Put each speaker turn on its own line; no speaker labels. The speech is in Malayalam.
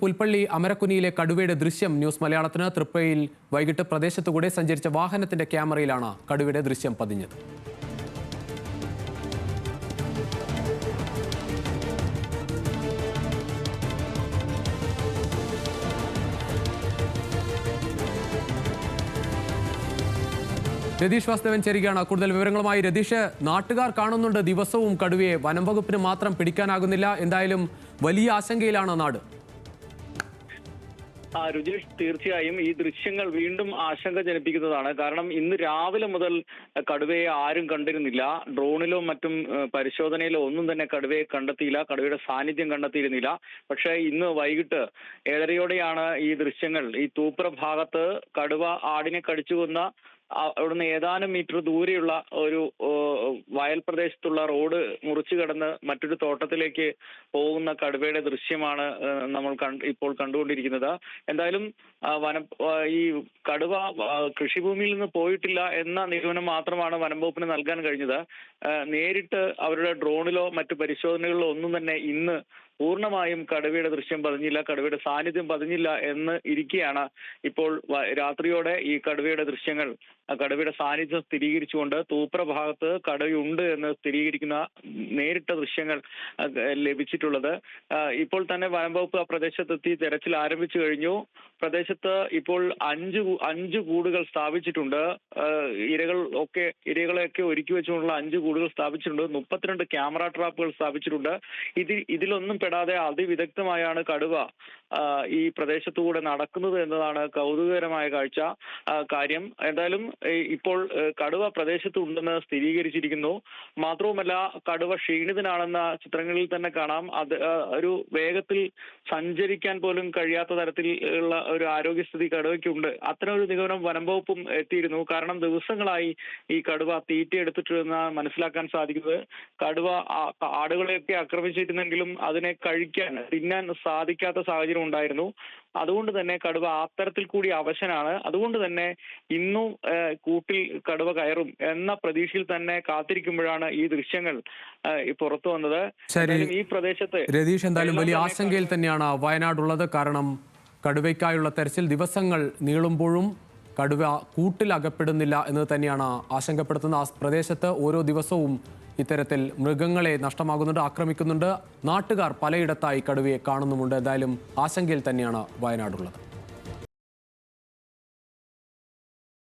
പുൽപ്പള്ളി അമരക്കുനിയിലെ കടുവയുടെ ദൃശ്യം ന്യൂസ് മലയാളത്തിന്. തൃപ്പയിൽ വൈകിട്ട് പ്രദേശത്തുകൂടെ സഞ്ചരിച്ച വാഹനത്തിന്റെ ക്യാമറയിലാണ് കടുവയുടെ ദൃശ്യം പതിഞ്ഞത്. രതീഷ് വാസ്തവൻ ചേരുകയാണ് കൂടുതൽ വിവരങ്ങളുമായി. രതീഷ്, നാട്ടുകാർ കാണുന്നുണ്ട് ദിവസവും കടുവയെ, വനം വകുപ്പിന് മാത്രം പിടിക്കാനാകുന്നില്ല. എന്തായാലും വലിയ ആശങ്കയിലാണ് നാട്.
രുചിഷ്, തീർച്ചയായും ഈ ദൃശ്യങ്ങൾ വീണ്ടും ആശങ്ക ജനിപ്പിക്കുന്നതാണ്. കാരണം ഇന്ന് രാവിലെ മുതൽ കടുവയെ ആരും കണ്ടിരുന്നില്ല. ഡ്രോണിലോ മറ്റും പരിശോധനയിലോ ഒന്നും തന്നെ കടുവയെ കണ്ടെത്തിയില്ല, കടുവയുടെ സാന്നിധ്യം കണ്ടെത്തിയിരുന്നില്ല. പക്ഷേ ഇന്ന് വൈകിട്ട് 7:30യോടെയാണ് ഈ ദൃശ്യങ്ങൾ, ഈ തൂപ്ര ഭാഗത്ത് കടുവ ആടിനെ കടിച്ചുകൊന്ന അവിടുന്ന് ഏതാനും മീറ്റർ ദൂരെയുള്ള ഒരു വയൽ പ്രദേശത്തുള്ള റോഡ് മുറിച്ചു കടന്ന് മറ്റൊരു തോട്ടത്തിലേക്ക് പോകുന്ന കടുവയുടെ ദൃശ്യമാണ് നമ്മൾ ഇപ്പോൾ കണ്ടുകൊണ്ടിരിക്കുന്നത്. എന്തായാലും ഈ കടുവ കൃഷിഭൂമിയിൽ നിന്ന് പോയിട്ടില്ല എന്ന നിഗമനം മാത്രമാണ് വനം വകുപ്പിന് നൽകാൻ കഴിഞ്ഞത്. നേരിട്ട് അവരുടെ ഡ്രോണിലോ മറ്റു പരിശോധനകളിലോ ഒന്നും തന്നെ ഇന്ന് പൂർണ്ണമായും കടുവയുടെ ദൃശ്യം പതിഞ്ഞില്ല, കടുവയുടെ സാന്നിധ്യം പതിഞ്ഞില്ല എന്ന് ഇരിക്കെയാണ് ഇപ്പോൾ രാത്രിയോടെ ഈ കടുവയുടെ ദൃശ്യങ്ങൾ, കടുവയുടെ സാന്നിധ്യം സ്ഥിരീകരിച്ചുകൊണ്ട് തൂപ്ര ഭാഗത്ത് കടുവയുണ്ട് എന്ന് സ്ഥിരീകരിക്കുന്ന നേരിട്ട ദൃശ്യങ്ങൾ ലഭിച്ചിട്ടുള്ളത്. ഇപ്പോൾ തന്നെ വനം വകുപ്പ് ആ പ്രദേശത്തെത്തി തെരച്ചിൽ ആരംഭിച്ചു കഴിഞ്ഞു. പ്രദേശത്ത് ഇപ്പോൾ അഞ്ച് കൂടുകൾ സ്ഥാപിച്ചിട്ടുണ്ട്. ഇരകളെയൊക്കെ ഒരുക്കി വെച്ചുകൊണ്ടുള്ള 5 കൂടുകൾ സ്ഥാപിച്ചിട്ടുണ്ട്. 32 ക്യാമറ ട്രാപ്പുകൾ സ്ഥാപിച്ചിട്ടുണ്ട്. ഇതിലൊന്നും പെടാതെ അതിവിദഗ്ധമായാണ് കടുവ ഈ പ്രദേശത്തുകൂടെ നടക്കുന്നത് എന്നതാണ് കൗതുകകരമായ കാര്യം. എന്തായാലും ഇപ്പോൾ കടുവ പ്രദേശത്ത് ഉണ്ടെന്ന് സ്ഥിരീകരിച്ചിരിക്കുന്നു. മാത്രവുമല്ല, കടുവ ക്ഷീണിതനാണെന്ന ചിത്രങ്ങളിൽ തന്നെ കാണാം. അത് ഒരു വേഗത്തിൽ സഞ്ചരിക്കാൻ പോലും കഴിയാത്ത തരത്തിൽ ഉള്ള ഒരു ആരോഗ്യസ്ഥിതി കടുവയ്ക്കുണ്ട്. അത്തരം ഒരു നിഗമനം വനം വകുപ്പും എത്തിയിരുന്നു. കാരണം ദിവസങ്ങളായി ഈ കടുവ തീറ്റയെടുത്തിട്ടെന്ന് മനസ്സിലാക്കാൻ സാധിക്കുന്നത്. കടുവ ആടുകളെയൊക്കെ ആക്രമിച്ചിരുന്നെങ്കിലും അതിനെ തിന്നാൻ സാധിക്കാത്ത സാഹചര്യം ഉണ്ടായിരുന്നു. അതുകൊണ്ട് തന്നെ കടുവ അത്തരത്തിൽ കൂടി അവശനാണ്. അതുകൊണ്ട് തന്നെ ഇന്നും കൂട്ടിൽ കടുവ കയറും എന്ന പ്രതീക്ഷയിൽ തന്നെ കാത്തിരിക്കുമ്പോഴാണ് ഈ ദൃശ്യങ്ങൾ പുറത്തു വന്നത്. ഈ പ്രദേശത്ത്
രതീഷ്, എന്തായാലും വലിയ ആശങ്കയിൽ തന്നെയാണ് വയനാടുള്ളത്. കാരണം കടുവയ്ക്കായുള്ള തെരച്ചിൽ ദിവസങ്ങൾ നീളുമ്പോഴും കടുവ കൂട്ടിൽ അകപ്പെടുന്നില്ല എന്ന് തന്നെയാണ് ആശങ്കപ്പെടുത്തുന്നത്. ആ പ്രദേശത്ത് ഓരോ ദിവസവും ഇത്തരത്തിൽ മൃഗങ്ങളെ നഷ്ടമാകുന്നുണ്ട്, ആക്രമിക്കുന്നുണ്ട്. നാട്ടുകാർ പലയിടത്തായി കടുവയെ കാണുന്നുമുണ്ട്. എന്തായാലും ആശങ്കയിൽ തന്നെയാണ് വയനാടുള്ളത്.